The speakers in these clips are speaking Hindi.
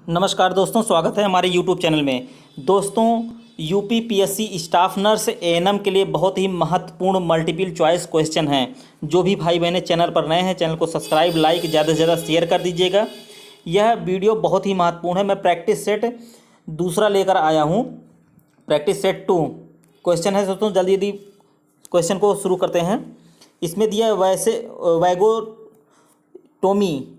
नमस्कार दोस्तों, स्वागत है हमारे YouTube चैनल में। दोस्तों, यूपीपीएससी स्टाफ नर्स एएनएम के लिए बहुत ही महत्वपूर्ण मल्टीपल चॉइस क्वेश्चन हैं। जो भी भाई बहनें चैनल पर नए हैं, चैनल को सब्सक्राइब, लाइक, ज़्यादा से ज़्यादा शेयर कर दीजिएगा। यह वीडियो बहुत ही महत्वपूर्ण है। मैं प्रैक्टिस सेट दूसरा लेकर आया हूँ। प्रैक्टिस सेट 2 क्वेश्चन है दोस्तों। जल्दी जल्दी क्वेश्चन को शुरू करते हैं। इसमें दिया वैगोटोमी,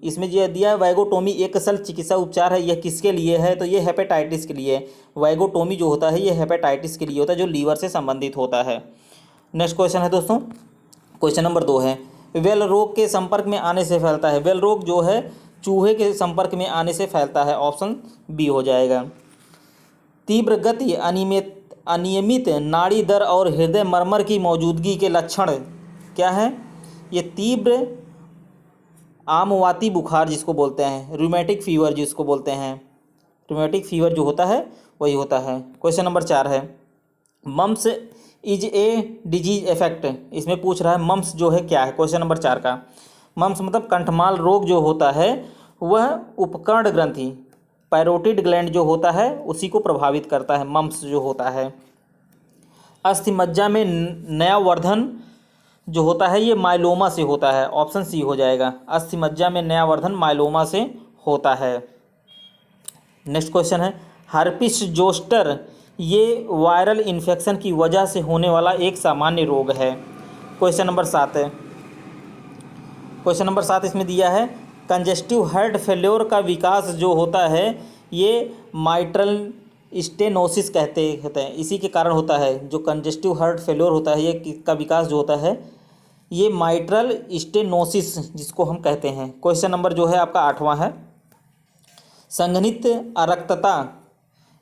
इसमें जो दिया है वैगोटोमी एक सल चिकित्सा उपचार है। यह किसके लिए है? तो ये हेपेटाइटिस के लिए। वैगोटोमी जो होता है ये हेपेटाइटिस के लिए होता है, जो लीवर से संबंधित होता है। नेक्स्ट क्वेश्चन है दोस्तों, क्वेश्चन नंबर 2 है, वेल रोग के संपर्क में आने से फैलता है। वेल रोग जो है चूहे के संपर्क में आने से फैलता है। ऑप्शन बी हो जाएगा। तीव्र गति, अनियमित नाड़ी दर और हृदय मरमर की मौजूदगी के लक्षण क्या है? ये तीव्र आमवाती बुखार जिसको बोलते हैं, रूमेटिक फीवर जिसको बोलते हैं, रूमेटिक फीवर जो होता है वही होता है। क्वेश्चन नंबर 4 है, mumps is a disease effect. इसमें पूछ रहा है मम्स जो है क्या है। क्वेश्चन नंबर 4 का मम्स मतलब कंठमाल रोग जो होता है वह उपकर्ण ग्रंथि पैरोटिड ग्लैंड जो होता है उसी को प्रभावित करता है। मम्स जो होता है। अस्थि मज्जा में नया वर्धन जो होता है ये माइलोमा से होता है। ऑप्शन सी हो जाएगा। अस्थि मज्जा में नया वर्धन माइलोमा से होता है। नेक्स्ट क्वेश्चन है, हर्पिस जोस्टर ये वायरल इन्फेक्शन की वजह से होने वाला एक सामान्य रोग है। क्वेश्चन नंबर 7 है। क्वेश्चन नंबर 7 इसमें दिया है कंजेस्टिव हार्ट फेल्योर का विकास जो होता है ये माइट्रल स्टेनोसिस कहते होते हैं, इसी के कारण होता है। जो कंजेस्टिव हार्ट फेल्योर होता है ये का विकास जो होता है ये माइट्रल स्टेनोसिस जिसको हम कहते हैं। क्वेश्चन नंबर जो है आपका 8वां है, संघनित अरक्तता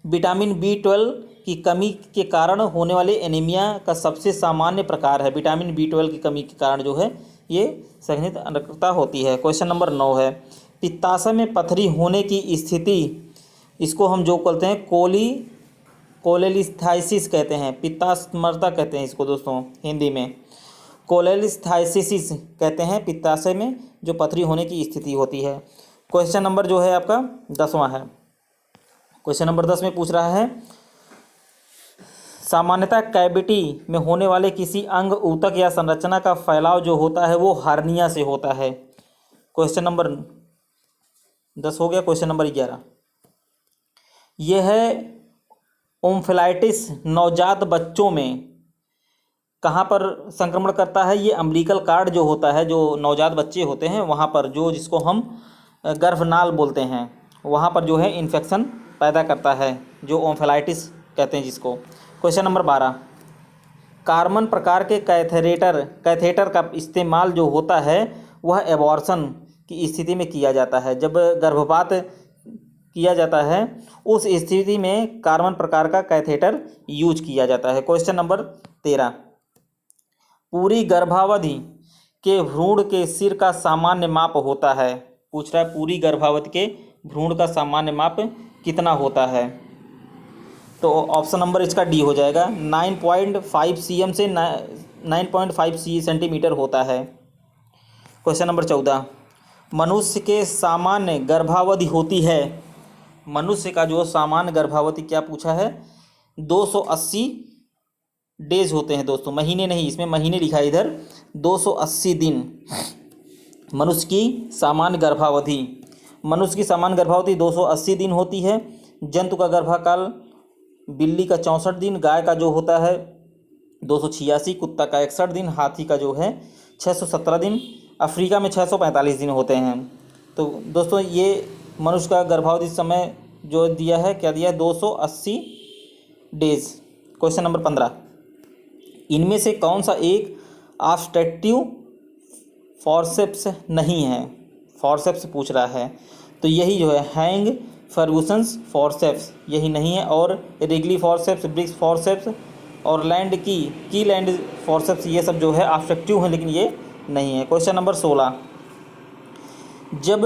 विटामिन B12 की कमी के कारण होने वाले एनीमिया का सबसे सामान्य प्रकार है। विटामिन B12 की कमी के कारण जो है ये संघनित अरक्तता होती है। क्वेश्चन नंबर 9 है, पित्ताशय में पथरी होने की स्थिति, इसको हम जो बोलते हैं कोलेलिस्थाइसिस कहते हैं, पित्तास्मरता कहते हैं इसको दोस्तों हिंदी में। कोलेलिस्थाइसिस कहते हैं पित्ताशय में जो पथरी होने की स्थिति होती है। क्वेश्चन नंबर जो है आपका 10वां है। क्वेश्चन नंबर 10 में पूछ रहा है सामान्यतः कैविटी में होने वाले किसी अंग ऊतक या संरचना का फैलाव जो होता है वो हार्निया से होता है। क्वेश्चन नंबर 10 हो गया। क्वेश्चन नंबर 11 यह है ओम्फेलाइटिस नवजात बच्चों में कहाँ पर संक्रमण करता है? ये अम्बिलिकल कार्ड जो होता है, जो नवजात बच्चे होते हैं वहाँ पर, जो जिसको हम गर्भनाल बोलते हैं, वहाँ पर जो है इन्फेक्शन पैदा करता है, जो ओम्फेलाइटिस कहते हैं जिसको। क्वेश्चन नंबर 12 कार्बन प्रकार के कैथेटर का इस्तेमाल जो होता है वह एबॉर्शन की स्थिति में किया जाता है। जब गर्भपात किया जाता है उस स्थिति में कार्बन प्रकार का कैथेटर यूज किया जाता है। क्वेश्चन नंबर 13 पूरी गर्भावधि के भ्रूण के सिर का सामान्य माप होता है। पूछ रहा है पूरी गर्भावधि के भ्रूण का सामान्य माप कितना होता है? तो ऑप्शन नंबर इसका डी हो जाएगा। 9.5 cm से 9.5 सेंटीमीटर होता है। क्वेश्चन नंबर 14 मनुष्य के सामान्य गर्भावधि होती है। मनुष्य का जो सामान्य गर्भावधि क्या पूछा है? 280 डेज होते हैं दोस्तों, महीने नहीं, इसमें महीने लिखा है इधर। 280 दिन मनुष्य की सामान्य गर्भावधि। मनुष्य की सामान्य गर्भावधि 280 दिन होती है। जंतु का गर्भाकाल बिल्ली का 64 दिन, गाय का जो होता है 286, कुत्ता का 61 दिन, हाथी का जो है 617 दिन, अफ्रीका में 645 दिन होते हैं। तो दोस्तों ये मनुष्य का गर्भावधि समय जो दिया है क्या दिया है? 280 डेज। क्वेश्चन नंबर 15 इनमें से कौन सा एक ऑब्स्ट्रक्टिव फॉरसेप्स नहीं है? फॉरसेप्स पूछ रहा है तो यही जो है हैंग फर्गुसन्स फॉरसेप्स यही नहीं है, और रिगली फॉरसेप्स, ब्रिक्स फॉरसेप्स और लैंड की लैंड फॉरसेप्स ये सब जो है ऑब्स्ट्रक्टिव है, लेकिन ये नहीं है। क्वेश्चन नंबर 16 जब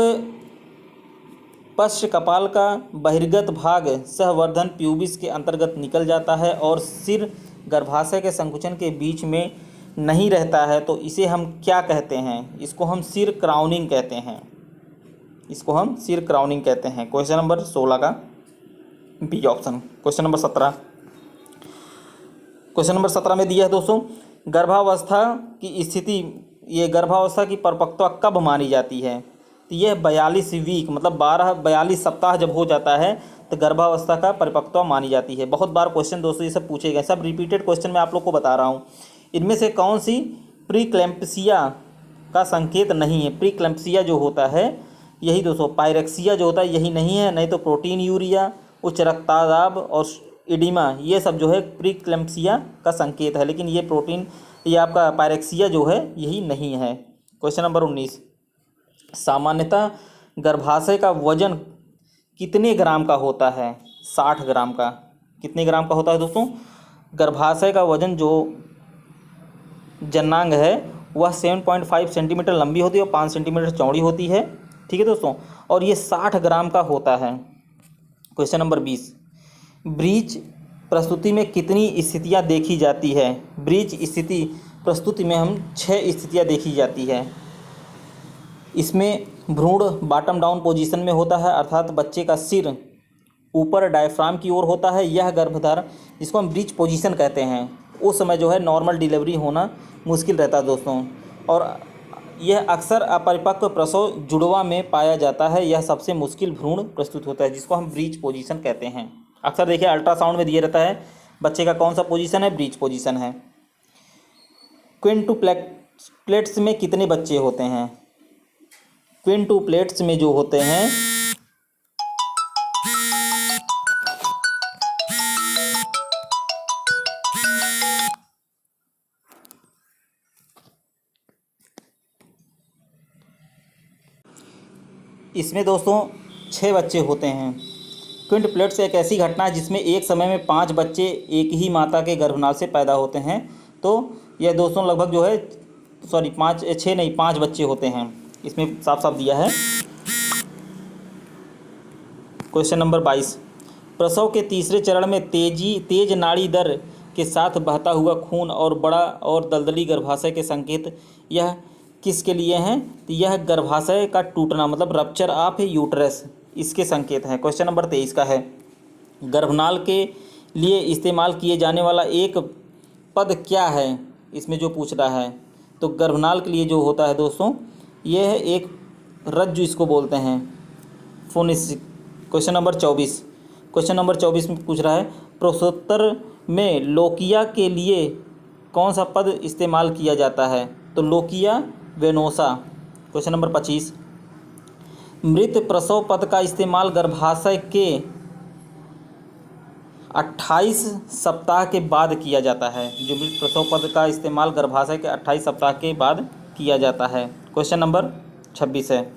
पश्च कपाल का बहिर्गत भाग सहवर्धन प्यूबिस के अंतर्गत निकल जाता है और सिर गर्भाशय के संकुचन के बीच में नहीं रहता है तो इसे हम क्या कहते हैं? इसको हम सिर क्राउनिंग कहते हैं। इसको हम सिर क्राउनिंग कहते हैं। क्वेश्चन नंबर 16 का B option. Question number 17, question number 17 में दिया है दोस्तों, गर्भावस्था की स्थिति, ये गर्भावस्था की परिपक्वता कब मानी जाती है? तो यह 42 वीक मतलब 42 सप्ताह जब हो जाता है तो गर्भावस्था का परिपक्वता मानी जाती है। बहुत बार क्वेश्चन दोस्तों ये सब पूछे गए, सब रिपीटेड क्वेश्चन मैं आप लोग को बता रहा हूँ। इनमें से कौन सी प्रीक्लैम्पसिया का संकेत नहीं है? प्रीक्लैम्पसिया जो होता है यही दोस्तों, पायरेक्सिया जो होता है यही नहीं है, नहीं तो प्रोटीन यूरिया, उच्च रक्तदाब और इडिमा, ये सब जो है प्रीक्लैम्पसिया का संकेत है, लेकिन ये प्रोटीन, ये आपका पायरेक्सिया जो है यही नहीं है। क्वेश्चन नंबर 19, सामान्यतः गर्भाशय का वजन कितने ग्राम का होता है? 60 ग्राम का। कितने ग्राम का होता है दोस्तों? गर्भाशय का वजन जो जननांग है वह 7.5 सेंटीमीटर लंबी होती है और 5 सेंटीमीटर चौड़ी होती है, ठीक है दोस्तों, और ये 60 ग्राम का होता है। क्वेश्चन नंबर 20, ब्रीच प्रस्तुति में कितनी स्थितियां देखी जाती है? ब्रीच स्थिति प्रस्तुति में हम 6 स्थितियां देखी जाती है। इसमें भ्रूण बॉटम डाउन पोजीशन में होता है, अर्थात बच्चे का सिर ऊपर डायफ्राम की ओर होता है। यह गर्भधारण, जिसको हम ब्रीच पोजीशन कहते हैं, उस समय जो है नॉर्मल डिलीवरी होना मुश्किल रहता है दोस्तों, और यह अक्सर अपरिपक्व प्रसव जुड़वा में पाया जाता है। यह सबसे मुश्किल भ्रूण प्रस्तुत होता है, जिसको हम ब्रीच पोजीशन कहते हैं। अक्सर देखिए अल्ट्रासाउंड में दिया रहता है बच्चे का कौन सा पोजीशन है, ब्रीच पोजीशन है। क्विंटुप्लेट्स में कितने बच्चे होते हैं? क्विंटुप्लेट्स में जो होते हैं इसमें दोस्तों 6 बच्चे होते हैं। क्विंटुप्लेट्स एक ऐसी घटना है जिसमें एक समय में 5 बच्चे एक ही माता के गर्भनाल से पैदा होते हैं। तो यह दोस्तों लगभग जो है 5 बच्चे होते हैं, इसमें साफ साफ दिया है। क्वेश्चन नंबर 22, प्रसव के तीसरे चरण में तेज नाड़ी दर के साथ बहता हुआ खून और बड़ा और दलदली गर्भाशय के संकेत यह किसके लिए हैं? तो यह गर्भाशय का टूटना मतलब रप्चर ऑफ यूट्रस, इसके संकेत हैं। क्वेश्चन नंबर 23 का है, गर्भनाल के लिए इस्तेमाल किए जाने वाला एक पद क्या है? इसमें जो पूछ रहा है, तो गर्भनाल के लिए जो होता है दोस्तों यह है एक रज्जु, इसको बोलते हैं फोनिस। क्वेश्चन नंबर 24, क्वेश्चन नंबर 24 में पूछ रहा है, प्रसवोत्तर में लोकिया के लिए कौन सा पद इस्तेमाल किया जाता है? तो लोकिया वेनोसा। क्वेश्चन नंबर 25, मृत प्रसव पद का इस्तेमाल गर्भाशय के 28 सप्ताह के बाद किया जाता है। जो मृत प्रसव पद का इस्तेमाल गर्भाशय के 28 सप्ताह के बाद किया जाता है। क्वेश्चन नंबर 26 है,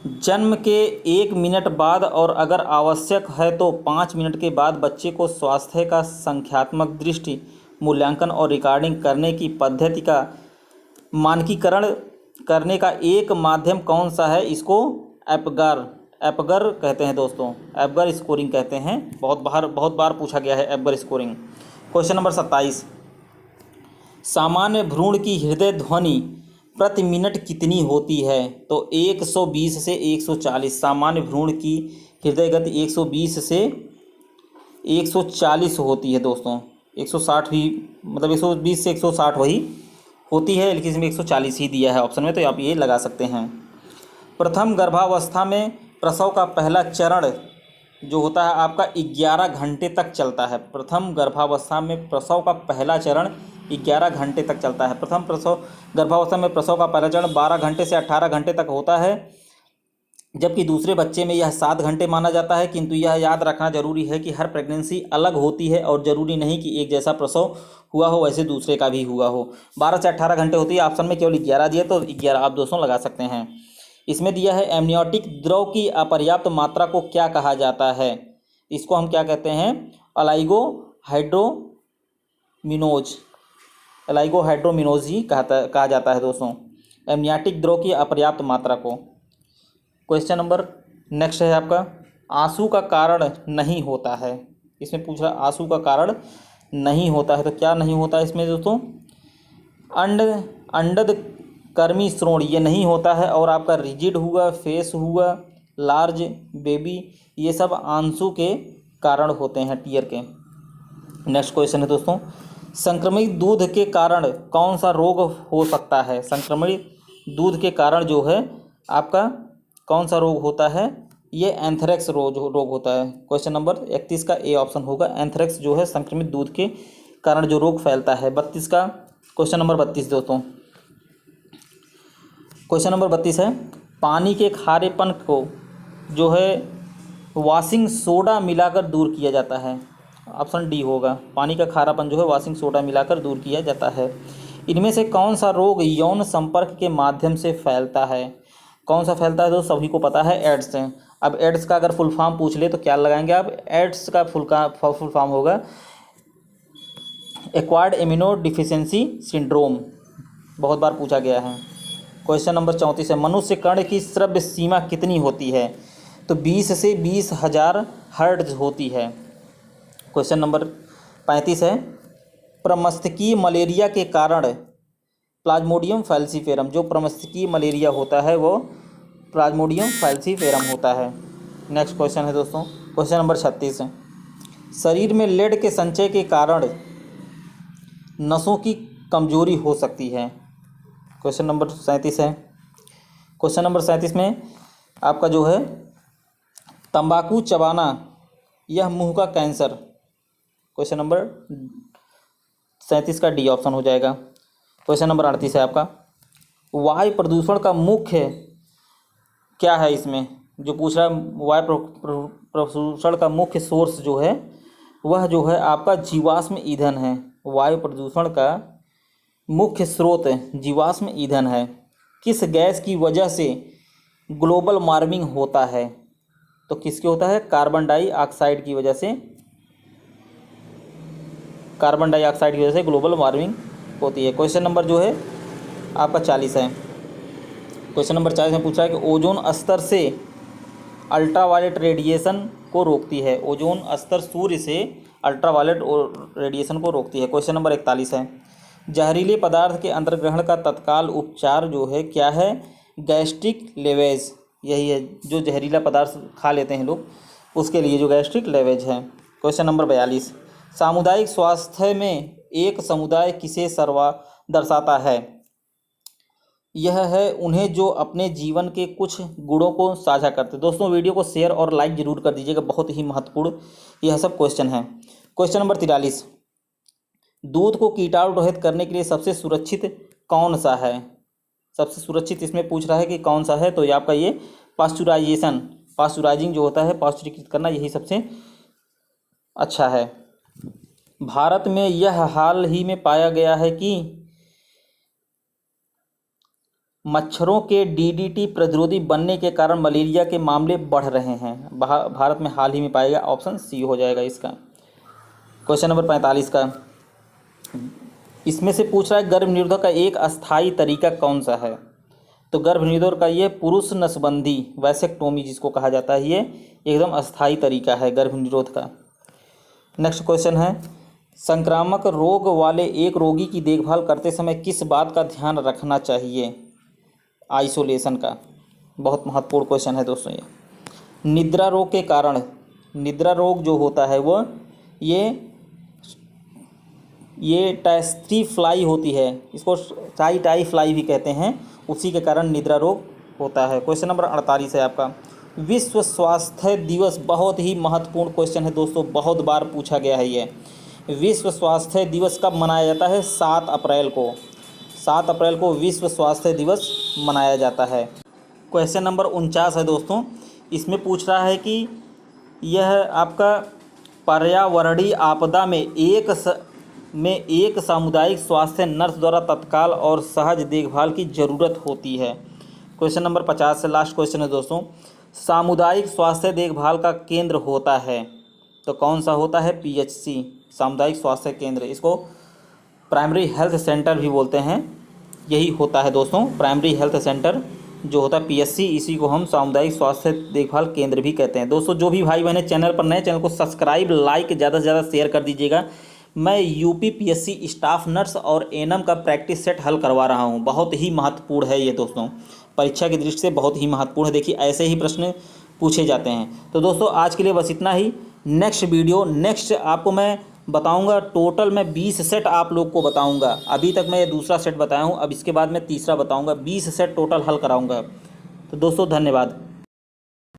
जन्म के 1 मिनट बाद और अगर आवश्यक है तो 5 मिनट के बाद बच्चे को स्वास्थ्य का संख्यात्मक दृष्टि मूल्यांकन और रिकॉर्डिंग करने की पद्धति का मानकीकरण करने का एक माध्यम कौन सा है? इसको एपगर कहते हैं दोस्तों, एपगर स्कोरिंग कहते हैं। बहुत बार पूछा गया है एपगर स्कोरिंग। क्वेश्चन नंबर 27, सामान्य भ्रूण की हृदय ध्वनि प्रति मिनट कितनी होती है? तो 120 से 140। सामान्य भ्रूण की हृदय गति 120 से 140 होती है दोस्तों। 160 भी मतलब 120 से 160 वही होती है, लेकिन इसमें 140 ही दिया है ऑप्शन में, तो आप ये लगा सकते हैं। प्रथम गर्भावस्था में प्रसव का पहला चरण जो होता है आपका 11 घंटे तक चलता है। प्रथम गर्भावस्था में प्रसव का पहला चरण 11 घंटे तक चलता है। प्रथम गर्भावस्था में प्रसव का पहला चरण 12 घंटे से 18 घंटे तक होता है, जबकि दूसरे बच्चे में यह 7 घंटे माना जाता है। किंतु यह याद रखना जरूरी है कि हर प्रेगनेंसी अलग होती है और ज़रूरी नहीं कि एक जैसा प्रसव हुआ हो वैसे दूसरे का भी हुआ हो। 12 से 18 घंटे होती है, ऑप्शन में केवल 11 दिया, तो 11 आप दोस्तों लगा सकते हैं। इसमें दिया है एमनियोटिक द्रव की अपर्याप्त मात्रा को क्या कहा जाता है? इसको हम क्या कहते हैं? एलाइगोहाइड्रोमिनोज ही कहा जाता है दोस्तों, एमनियोटिक द्रव की अपर्याप्त मात्रा को। क्वेश्चन नंबर नेक्स्ट है आपका, आंसू का कारण नहीं होता है। इसमें पूछ रहा आंसू का कारण नहीं होता है, तो क्या नहीं होता है इसमें दोस्तों? अंडद कर्मी श्रोण ये नहीं होता है, और आपका रिजिड हुआ, फेस हुआ, लार्ज, बेबी, ये सब आंसू के कारण होते हैं, टीयर के। नेक्स्ट क्वेश्चन है दोस्तों, संक्रमित दूध के कारण कौन सा रोग हो सकता है? संक्रमित दूध के कारण जो है आपका कौन सा रोग होता है? ये एंथ्रेक्स रोग होता है। क्वेश्चन नंबर 31 का ए ऑप्शन होगा। एंथ्रेक्स जो है संक्रमित दूध के कारण जो रोग फैलता है। 32 का क्वेश्चन नंबर 32 दोस्तों, क्वेश्चन नंबर 32 है, पानी के खारेपन को जो है वॉशिंग सोडा मिलाकर दूर किया जाता है। ऑप्शन डी होगा, पानी का खारापन जो है वॉशिंग सोडा मिलाकर दूर किया जाता है। इनमें से कौन सा रोग यौन संपर्क के माध्यम से फैलता है? कौन सा फैलता है? तो सभी को पता है, एड्स। अब एड्स का अगर फुल फॉर्म पूछ ले तो क्या लगाएंगे आप? एड्स का फुल फॉर्म होगा एक्वायर्ड इम्यूनो डिफिशियंसी सिंड्रोम, बहुत बार पूछा गया है। क्वेश्चन नंबर 34 है, मनुष्य कर्ण की श्रव्य सीमा कितनी होती है? तो 20 से 20,000 हर्ट्ज होती है। क्वेश्चन नंबर 35 है, प्रमस्तकीय मलेरिया के कारण प्लाज्मोडियम फैल्सीफेरम, जो प्रमस्तकीय मलेरिया होता है वो प्लाज्मोडियम फैल्सीफेरम होता है। नेक्स्ट क्वेश्चन है दोस्तों, क्वेश्चन नंबर 36 है, शरीर में लेड के संचय के कारण नसों की कमजोरी हो सकती है। क्वेश्चन नंबर 37 है, क्वेश्चन नंबर 37 में आपका जो है तंबाकू चबाना यह मुंह का कैंसर। क्वेश्चन नंबर 37 का डी ऑप्शन हो जाएगा। क्वेश्चन नंबर 38 है आपका, वायु प्रदूषण का मुख्य क्या है? इसमें जो पूछ रहा है, वायु प्रदूषण का मुख्य सोर्स जो है वह जो है आपका जीवाश्म ईंधन है। वायु प्रदूषण का मुख्य स्रोत जीवाश्म ईंधन है। किस गैस की वजह से ग्लोबल वार्मिंग होता है? तो किसके होता है? कार्बन डाइऑक्साइड की वजह से, कार्बन डाइऑक्साइड की वजह से ग्लोबल वार्मिंग होती है। क्वेश्चन नंबर जो है आपका 40 है। क्वेश्चन नंबर 40 में पूछा है कि ओजोन स्तर से अल्ट्रावायलेट रेडिएशन को रोकती है। ओजोन स्तर सूर्य से अल्ट्रावायलेट रेडिएशन को रोकती है। क्वेश्चन नंबर 41 है, जहरीले पदार्थ के अंतर्ग्रहण का तत्काल उपचार जो है क्या है? गैस्ट्रिक लेवेज, यही है, जो जहरीला पदार्थ खा लेते हैं लोग उसके लिए जो गैस्ट्रिक लेवेज है। क्वेश्चन नंबर 42, सामुदायिक स्वास्थ्य में एक समुदाय किसे दर्शाता है? यह है उन्हें जो अपने जीवन के कुछ गुणों को साझा करते। दोस्तों वीडियो को शेयर और लाइक जरूर कर दीजिएगा, बहुत ही महत्वपूर्ण यह सब क्वेश्चन है। क्वेश्चन नंबर 43, दूध को कीटाणु रहित करने के लिए सबसे सुरक्षित कौन सा है? सबसे सुरक्षित इसमें पूछ रहा है कि कौन सा है, तो ये आपका ये पास्चुराइजेशन, पास्चुराइजिंग जो होता है, पास्चुरीकृत करना, यही सबसे अच्छा है। भारत में यह हाल ही में पाया गया है कि मच्छरों के डीडीटी प्रतिरोधी बनने के कारण मलेरिया के मामले बढ़ रहे हैं। भारत में हाल ही में पाया गया, ऑप्शन सी हो जाएगा इसका। क्वेश्चन नंबर 45 का, इसमें से पूछ रहा है गर्भ निरोधक का एक अस्थायी तरीका कौन सा है? तो गर्भ निरोधक का ये पुरुष नसबंदी वैसेक्टोमी जिसको कहा जाता है, ये एकदम अस्थायी तरीका है गर्भ निरोध का। नेक्स्ट क्वेश्चन है, संक्रामक रोग वाले एक रोगी की देखभाल करते समय किस बात का ध्यान रखना चाहिए? आइसोलेशन का, बहुत महत्वपूर्ण क्वेश्चन है दोस्तों ये। निद्रा रोग के कारण, निद्रा रोग जो होता है वो ये टाइस्टी फ्लाई होती है, इसको टाई फ्लाई भी कहते हैं, उसी के कारण निद्रा रोग होता है। क्वेश्चन नंबर 48 है आपका, विश्व स्वास्थ्य दिवस, बहुत ही महत्वपूर्ण क्वेश्चन है दोस्तों, बहुत बार पूछा गया है ये। विश्व स्वास्थ्य दिवस कब मनाया जाता है? 7 अप्रैल को। 7 अप्रैल को विश्व स्वास्थ्य दिवस मनाया जाता है। क्वेश्चन नंबर 49 है दोस्तों, इसमें पूछ रहा है कि यह आपका पर्यावरणीय आपदा में एक सामुदायिक स्वास्थ्य नर्स द्वारा तत्काल और सहज देखभाल की ज़रूरत होती है। क्वेश्चन नंबर 50 से लास्ट क्वेश्चन है दोस्तों, सामुदायिक स्वास्थ्य देखभाल का केंद्र होता है तो कौन सा होता है? PHC, सामुदायिक स्वास्थ्य केंद्र, इसको प्राइमरी हेल्थ सेंटर भी बोलते हैं, यही होता है दोस्तों प्राइमरी हेल्थ सेंटर जो होता है PHC, इसी को हम सामुदायिक स्वास्थ्य देखभाल केंद्र भी कहते हैं। दोस्तों जो भी भाई बहने चैनल पर नए, चैनल को सब्सक्राइब, लाइक, ज़्यादा से ज़्यादा शेयर कर दीजिएगा। मैं यूपीपीएससी स्टाफ नर्स और एएनएम का प्रैक्टिस सेट हल करवा रहा हूँ। बहुत ही महत्वपूर्ण है ये दोस्तों, परीक्षा की दृष्टि से बहुत ही महत्वपूर्ण है। देखिए ऐसे ही प्रश्न पूछे जाते हैं। तो दोस्तों आज के लिए बस इतना ही। नेक्स्ट आपको मैं बताऊंगा, टोटल मैं 20 सेट आप लोग को बताऊंगा। अभी तक मैं ये दूसरा सेट बताया हूँ, अब इसके बाद मैं तीसरा बताऊंगा। 20 सेट टोटल हल कराऊंगा। तो दोस्तों धन्यवाद।